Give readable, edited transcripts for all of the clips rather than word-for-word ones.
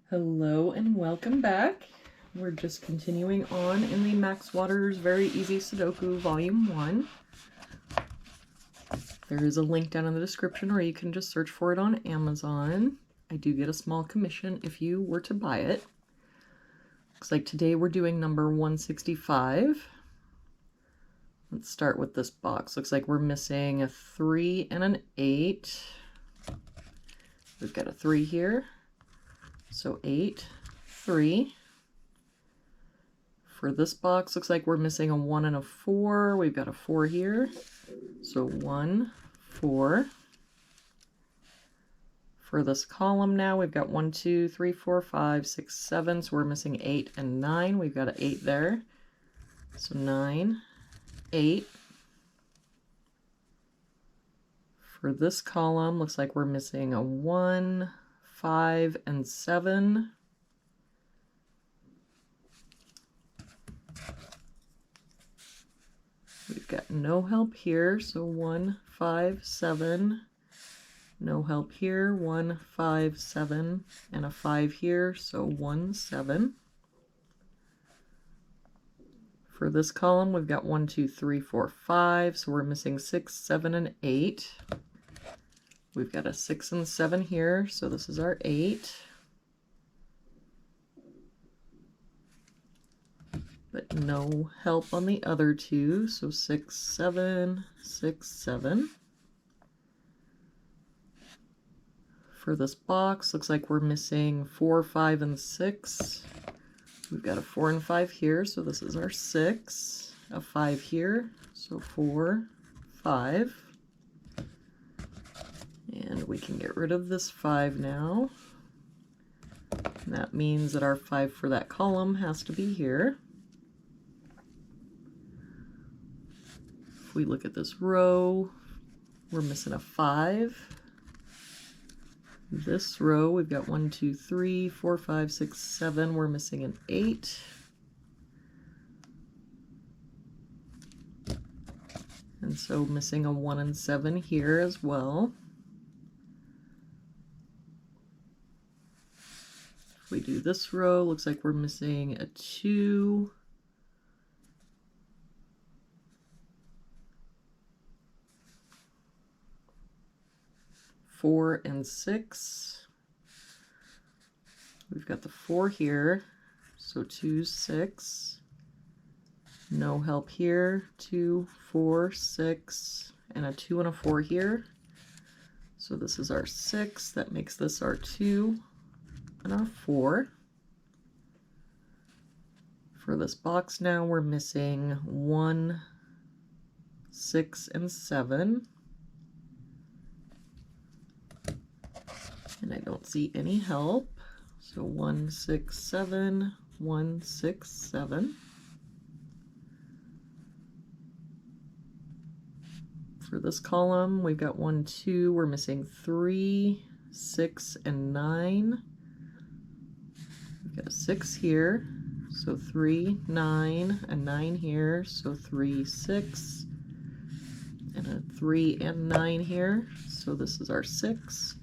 Hello and welcome back. We're just continuing on in the Max Waters Very Easy Sudoku Volume 1. There is a link down in the description, or you can just search for it on Amazon. I do get a small commission if you were to buy it. Looks like today we're doing number 165. Let's start with this box. Looks like we're missing a 3 and an 8. We've got a 3 here. So 8, 3. For this box, looks like we're missing a 1 and a 4. We've got a 4 here. So 1, 4. For this column now, we've got 1, 2, 3, 4, 5, 6, 7. So we're missing 8 and 9. We've got an 8 there. So 9, 8. For this column, looks like we're missing a 1, 5, and 7. We've got no help here, so 1, 5, 7. No help here, 1, 5, 7, and a 5 here, so 1, 7. For this column, we've got 1, 2, 3, 4, 5, so we're missing 6, 7, and 8. We've got a 6 and 7 here, so this is our 8. But no help on the other two, so 6, 7, 6, 7. For this box, looks like we're missing 4, 5, and 6. We've got a 4 and 5 here, so this is our 6. A 5 here, so 4, 5. And we can get rid of this 5 now. And that means that our 5 for that column has to be here. If we look at this row, we're missing a 5. This row, we've got 1, 2, 3, 4, 5, 6, 7. We're missing an 8. And so missing a 1 and 7 here as well. If we do this row, looks like we're missing a 2. Four and 6. We've got the 4 here, so 2, 6. No help here, 2, 4, 6, and a 2 and a 4 here. So this is our 6. That makes this our 2 and our 4. For this box now, we're missing 1, 6, and 7. And I don't see any help. So 1, 6, 7, 1, 6, 7. For this column, we've got 1, 2. We're missing 3, 6, and 9. We've got a 6 here. So 3, 9, and 9 here. So 3, 6, and a 3 and 9 here. So this is our 6.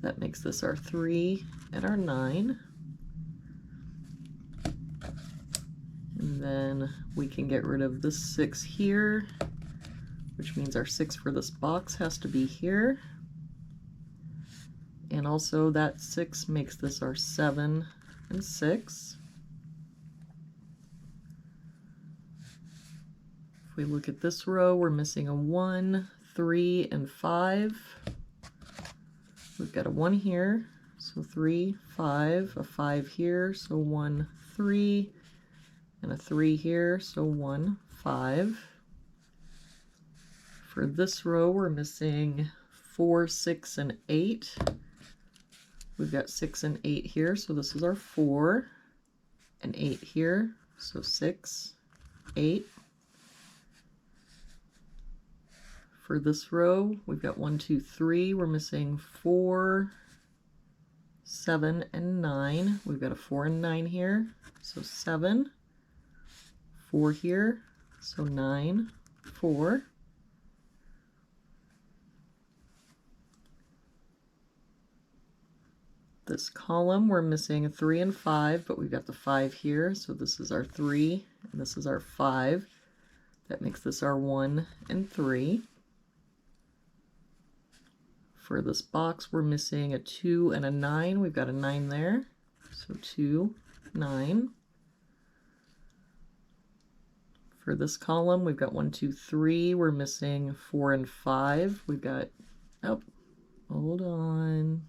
That makes this our 3 and our 9. And then we can get rid of this 6 here, which means our 6 for this box has to be here. And also that 6 makes this our 7 and 6. If we look at this row, we're missing a 1, 3, and 5. We've got a 1 here, so 3, 5, a 5 here, so 1, 3, and a 3 here, so 1, 5. For this row, we're missing 4, 6, and 8. We've got 6 and 8 here, so this is our 4, and 8 here, so 6, 8. For this row, we've got 1, 2, 3. We're missing 4, 7, and 9. We've got a 4 and 9 here, so 7. 4 here, so 9, 4. This column, we're missing a 3 and 5, but we've got the 5 here, so this is our 3, and this is our 5. That makes this our 1 and 3. For this box, we're missing a 2 and a 9. We've got a 9 there, so 2, 9. For this column, we've got 1, 2, 3. We're missing 4 and 5. We've got, oh, hold on.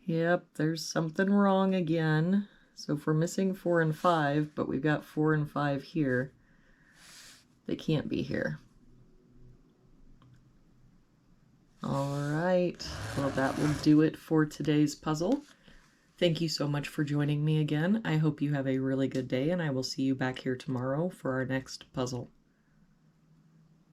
Yep, there's something wrong again. So if we're missing 4 and 5, but we've got 4 and 5 here, they can't be here. All right, well, that will do it for today's puzzle. Thank you so much for joining me again. I hope you have a really good day, and I will see you back here tomorrow for our next puzzle.